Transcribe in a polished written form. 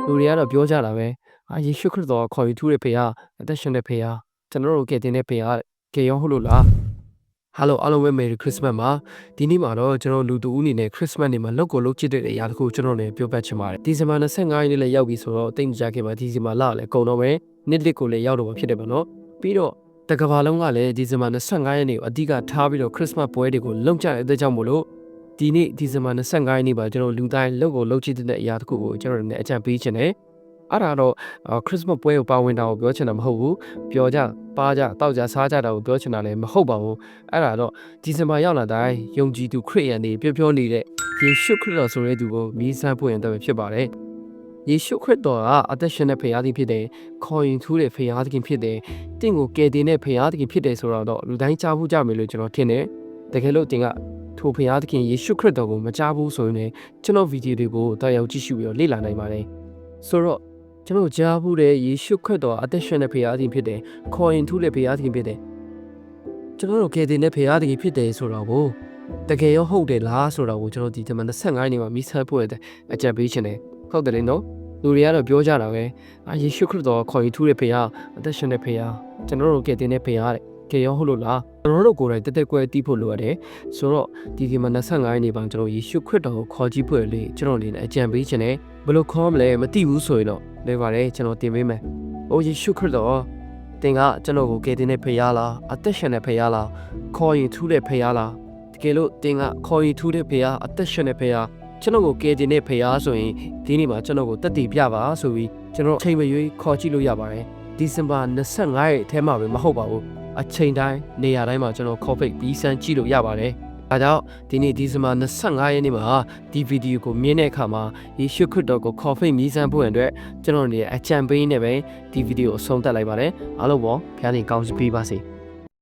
လူတွေကတော့ပြောကြတာပဲယေရှုခရစ်တော်ခေါ်ယူထူးတဲ့ဖေဟာအသက်ရှင်တဲ့ဖေဟာကျွန်တော်တို့ကယ်တင်တဲ့ဖေဟာကေရောဟုတ်လို့လားဟယ်လိုအားလုံးပဲ Merry Christmas ပါဒီနေ့မှာတော့ကျွန်တော်လူတူဦးအနေနဲ့ Christmas နေ့မှာလောက်ကိုလောက်ချစ်တဲ့အရာတခုကျွန်တော်လည်းပြောပြချင်ပါတယ်ဒီဇင်ဘာ25ရက်နေ့လည်းရောက်ပြီဆိုတော့တိတ်မကြခင်မှာဒီဇင်ဘာလလည်းကုန်တော့ပဲနှစ်တစ်ကိုလည်းရောက်တော့မှာဖြစ်တယ်ပေါ့နော်ပြီးတော့တကဘာလုံးကလည်းဒီဇင်ဘာ25ရက်နေ့ကိုအဓိကထားပြီးတော့ Christmas ပွဲတွေကိုလုံကြတဲ့အတွက်ကြောင့်မို့လို့ဒီနေ့ဒီဇင်ဘာ25ရက်နေ့မှာကျွန်တော်လူတိုင်းလောက်ကိုလောက်ချစ်တဲ့အရာတခုကိုကျွန်တော်လည်းအကြံပေးချင်တယ်အဲ့ဒါတော့ခရစ်စမတ်ပွဲကိုပါဝင်တာကိုပြောချင်တာမဟုတ်ဘူးပျော်ကြပါကြတောက်ကြစားကြတာကိုပြောချင်တာလည်းမဟုတ်ပါဘူးအဲ့ဒါတော့ဒီဇင်ဘာရောက်လာတိုင်းယုံကြည်သူခရစ်ယာန်တွေပြောနေတဲ့ယေရှုခရစ်တော်ဆိုတဲ့သူကိုမြည်ဆန်းဖွင့်ရတဲ့ဖြစ်ပါတယ်ယေရှုခရစ်တော်ကအသက်ရှင်တဲ့ဖခင်သခင်ဖြစ်တယ်ခေါ်ရင်ထူးတဲ့ဖခင်သခင်ဖြစ်တယ်တင့်ကိုကယ်တင်တဲ့ဖခင်သခင်ဖြစ်တယ်ဆိုတော့လူတိုင်းကြားဖို့ကြမယ်လို့ကျွန်တော်ထင်တယ်တကယ်လို့တင်ကထိုဖခင်သခင်ယေရှုခရစ်တော်ကိုမကြားဘူးဆိုရင်လည်းကျွန်တော်ဗီဒီယိုတွေကိုတာယာကြည့်ရှုပြီးတော့လေ့လာနိုင်ပါတယ်ဆိုတော့ကျွန်တော်ကြားဘူးတဲ့ယေရှုခရစ်တော်အသက်ရှင်တဲ့ဖခင်သခင်ဖြစ်တယ်ခေါ်ရင်ထူးတဲ့ဖခင်သခင်ဖြစ်တယ်ကျွန်တော်တို့ကယ်တင်တဲ့ဖခင်သခင်ဖြစ်တယ်ဆိုတော့ကိုတကယ်ရောဟုတ်တယ်လားဆိုတော့ကိုကျွန်တော်ဒီတမန်25ရက်နေ့မှာမိဆပ်ဖို့တဲ့အကြံပေးခြင်းတယ်ဟုတ်တယ်လေနော်လူတွေကတော့ပြောကြတာပဲယေရှုခရစ်တော်ခေါ်ရင်ထူးတဲ့ဖခင်အသက်ရှင်တဲ့ဖခင်ကျွန်တော်တို့ကယ်တင်တဲ့ဖခင်တဲ့ကယ်ရောဟုတ်လို့လားကျွန်တော်တို့ကိုယ်တိုင်တက်ကွဲတီးဖို့လိုရတယ်ဆိုတော့ဒီမှာ25ရက်နေ့မှာကျွန်တော်ယေရှုခရစ်တော်ကိုခေါ်ကြည့်ဖို့လေကျွန်တော်အနေနဲ့အကြံပေးခြင်းတယ်ဘယ်လိုခေါ်မလဲမသိဘူးဆိုရင်တော့လေပါတယ်ကျွန်တော်တင်ပေးမယ်။အိုယေရှုခရစ်တော်တင်ကကျွန်တော်ကိုကယ်တင်တဲ့ဖခင်လားအသက်ရှင်တဲ့ဖခင်လားခေါ်ရင်ထူးတဲ့ဖခင်လားတကယ်လို့တင်ကခေါ်ရင်ထူးတဲ့ဖခင်အသက်ရှင်တဲ့ဖခင်ကျွန်တော်ကိုကယ်တင်တဲ့ဖခင်ဆိုရင်ဒီနေ့မှာကျွန်တော်ကိုတက်တည်ပြပါဆိုပြီးကျွန်တော်အချိန်မရွေးခေါ်ကြည့်လို့ရပါတယ်။ဒီဇင်ဘာ25ရက်အထဲမှာပဲမဟုတ်ပါဘူး။အချိန်တိုင်းနေရာတိုင်းမှာကျွန်တော်ခေါ်ဖိတ်ပြီးစမ်းကြည့်လို့ရပါတယ်။ဒါကြောင့်ဒီနေ့ဒီဇင်ဘာ25ရက်နေ့မှာဒီဗီဒီယိုကိုမြင်တဲ့အခါမှာယေရှုခရစ်တော်ကိုခေါ်ဖိတ်မြည်ဆန်းဖို့အတွက်ကျွန်တော်တို့အကြံပေးနေပဲဒီဗီဒီယိုကိုအဆုံးသတ်လိုက်ပါတယ်အားလုံးပေါ့ဖခင်ကောင်းချီးပေးပါစေ